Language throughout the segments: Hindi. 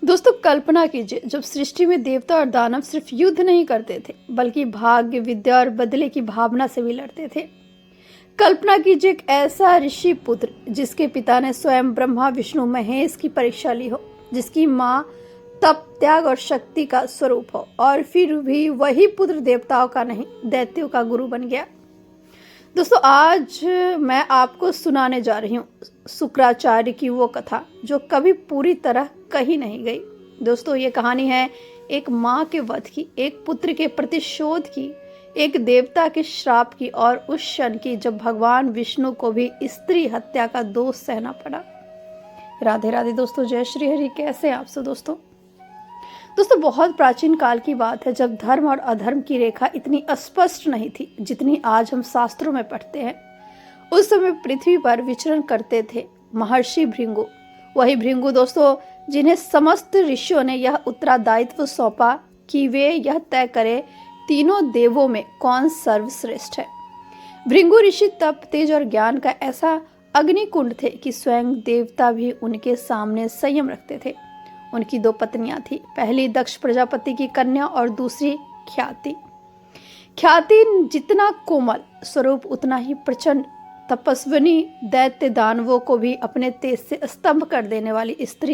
दोस्तों कल्पना कीजिए, जब सृष्टि में देवता और दानव सिर्फ युद्ध नहीं करते थे बल्कि भाग्य, विद्या और बदले की भावना से भी लड़ते थे। कल्पना कीजिए एक ऐसा ऋषि पुत्र जिसके पिता ने स्वयं ब्रह्मा विष्णु महेश की परीक्षा ली हो, जिसकी माँ तप, त्याग और शक्ति का स्वरूप हो, और फिर भी वही पुत्र देवताओं का नहीं, दैत्यों का गुरु बन गया। दोस्तों आज मैं आपको सुनाने जा रही हूँ शुक्राचार्य की वो कथा जो कभी पूरी तरह कही नहीं गई। दोस्तों ये कहानी है एक माँ के वध की, एक पुत्र के प्रतिशोध की, एक देवता के श्राप की और उस क्षण की जब भगवान विष्णु को भी स्त्री हत्या का दोष सहना पड़ा। राधे राधे दोस्तों, जय श्री हरि। कैसे हैं आप सब दोस्तों बहुत प्राचीन काल की बात है जब धर्म और अधर्म की रेखा इतनी अस्पष्ट नहीं थी जितनी आज हम शास्त्रों में पढ़ते हैं। उस समय पृथ्वी पर विचरण करते थे महर्षि भृंगु। वही भृंगु दोस्तों जिन्हें समस्त ऋषियों ने यह उत्तरदायित्व सौंपा कि वे यह तय करें तीनों देवों में कौन सर्वश्रेष्ठ है। भृंगु ऋषि तप, तेज और ज्ञान का ऐसा अग्निकुंड थे कि स्वयं देवता भी उनके सामने संयम रखते थे। उनकी दो पत्नियां थी, पहली दक्ष प्रजापति की कन्या और दूसरी ख्याति। ख्याति जितना कोमल स्वरूप उतना ही प्रचंड तपस्विनी, दैत्य दानवों को भी अपने तेज से स्तंभ कर देने वाली स्त्री।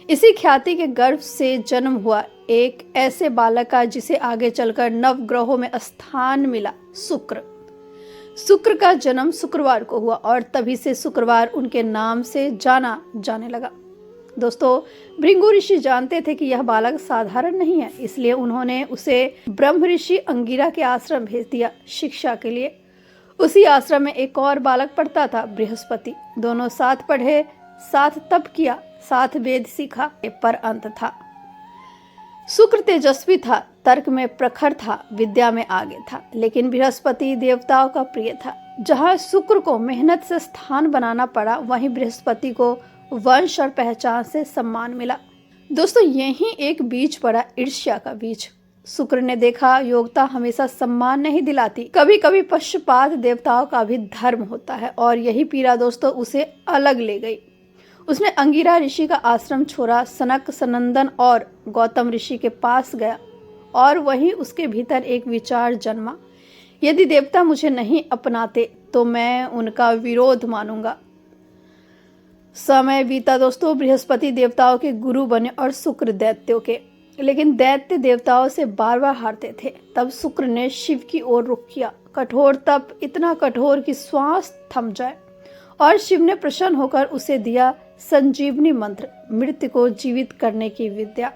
इसी ख्याति के गर्भ से जन्म हुआ एक ऐसे बालक का जिसे आगे चलकर नवग्रहों में स्थान मिला, शुक्र। शुक्र का जन्म शुक्रवार को हुआ और तभी से शुक्रवार उनके नाम से जाना जाने लगा। दोस्तों भृंगु ऋषि जानते थे कि यह बालक साधारण नहीं है, इसलिए उन्होंने उसे ब्रह्म ऋषि अंगिरा के आश्रम भेज दिया शिक्षा के लिए। उसी आश्रम में एक और बालक पढ़ता था, बृहस्पति। दोनों साथ पढ़े, साथ तप किया, साथ वेद सीखा, पर अंत था। शुक्र तेजस्वी था, तर्क में प्रखर था, विद्या में आगे था, लेकिन बृहस्पति देवताओं का प्रिय था। जहाँ शुक्र को मेहनत से स्थान बनाना पड़ा, वहीं बृहस्पति को वंश और पहचान से सम्मान मिला। दोस्तों यही एक बीज पड़ा, ईर्ष्या का बीज। शुक्र ने देखा योग्यता हमेशा सम्मान नहीं दिलाती, कभी कभी पक्षपात देवताओं का भी धर्म होता है, और यही पीड़ा दोस्तों उसे अलग ले गई। उसने अंगिरा ऋषि का आश्रम छोड़ा, सनक, सनंदन और गौतम ऋषि के पास गया, और वहीं उसके भीतर एक विचार जन्मा, यदि देवता मुझे नहीं अपनाते तो मैं उनका विरोध मानूंगा। समय बीता दोस्तों, बृहस्पति देवताओं के गुरु बने और शुक्र दैत्यों के, लेकिन दैत्य देवताओं से बार बार हारते थे। तब शुक्र ने शिव की ओर रुख किया। कठोर तप, इतना कठोर कि श्वास थम जाए, और शिव ने प्रसन्न होकर उसे दिया संजीवनी मंत्र, मृत्यु को जीवित करने की विद्या।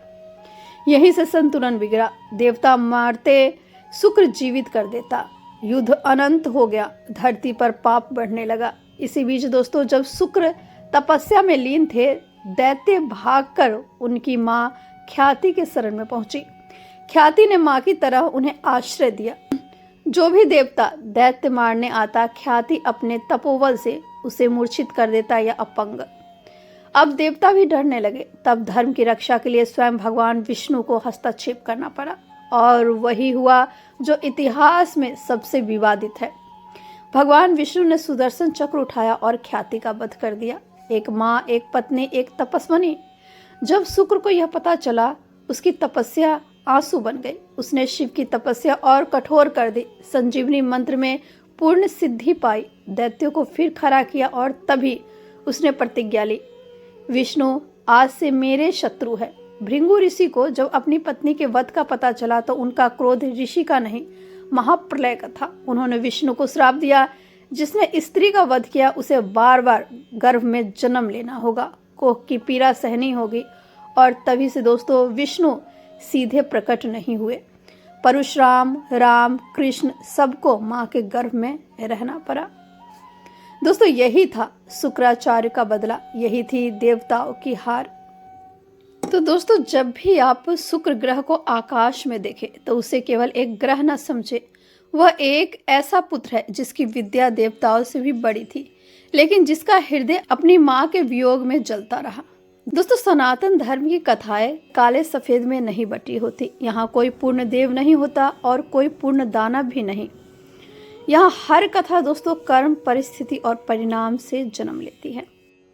यहीं से संतुलन बिगड़ा। देवता मारते, शुक्र जीवित कर देता। युद्ध अनंत हो गया, धरती पर पाप बढ़ने लगा। इसी बीच दोस्तों जब शुक्र तपस्या में लीन थे, दैत्य भागकर उनकी मां ख्याति के शरण में पहुंची। ख्याति ने मां की तरह उन्हें आश्रय दिया। जो भी देवता दैत्य मारने आता, ख्याति अपने तपोबल से उसे मूर्छित कर देता या अपंग। अब देवता भी डरने लगे। तब धर्म की रक्षा के लिए स्वयं भगवान विष्णु को हस्तक्षेप करना पड़ा, और वही हुआ जो इतिहास में सबसे विवादित है। भगवान विष्णु ने सुदर्शन चक्र उठाया और ख्याति का वध कर दिया। एक माँ, एक पत्नी, एक तपस्विनी। जब शुक्र को यह पता चला, उसकी तपस्या आंसू बन गई। उसने शिव की तपस्या और कठोर कर दी, संजीवनी मंत्र में पूर्ण सिद्धि पाई, दैत्यों को फिर खड़ा किया, और तभी उसने प्रतिज्ञा ली, विष्णु आज से मेरे शत्रु है। भृंगु ऋषि को जब अपनी पत्नी के वध का पता चला तो उनका क्रोध ऋषि का नहीं, महाप्रलय का था। उन्होंने विष्णु को श्राप दिया, जिसने स्त्री का वध किया उसे बार बार गर्भ में जन्म लेना होगा, कोख की पीड़ा सहनी होगी। और तभी से दोस्तों विष्णु सीधे प्रकट नहीं हुए। परशुराम, राम, कृष्ण सबको मां के गर्भ में रहना पड़ा। दोस्तों यही था शुक्राचार्य का बदला, यही थी देवताओं की हार। तो दोस्तों जब भी आप शुक्र ग्रह को आकाश में देखें तो उसे केवल एक ग्रह न समझे, वह एक ऐसा पुत्र है जिसकी विद्या देवताओं से भी बड़ी थी, लेकिन जिसका हृदय अपनी मां के वियोग में जलता रहा। दोस्तों सनातन धर्म की कथाएं काले सफेद में नहीं बटी होती। यहाँ कोई पूर्ण देव नहीं होता और कोई पूर्ण दानव भी नहीं। यहाँ हर कथा दोस्तों कर्म, परिस्थिति और परिणाम से जन्म लेती है।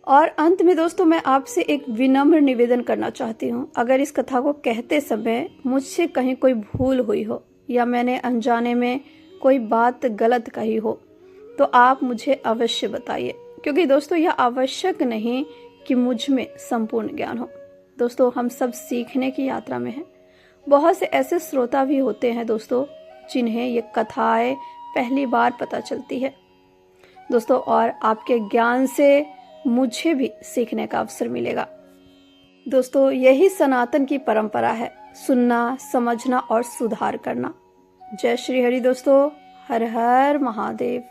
और अंत में दोस्तों मैं आपसे एक विनम्र निवेदन करना चाहती हूँ। अगर इस कथा को कहते समय मुझसे कहीं कोई भूल हुई हो या मैंने अनजाने में कोई बात गलत कही हो तो आप मुझे अवश्य बताइए, क्योंकि दोस्तों यह आवश्यक नहीं कि मुझ में संपूर्ण ज्ञान हो। दोस्तों हम सब सीखने की यात्रा में हैं। बहुत से ऐसे श्रोता भी होते हैं दोस्तों जिन्हें ये कथाएं पहली बार पता चलती है दोस्तों, और आपके ज्ञान से मुझे भी सीखने का अवसर मिलेगा। दोस्तों यही सनातन की परंपरा है, सुनना, समझना और सुधार करना। जय श्री हरि दोस्तों। हर हर महादेव।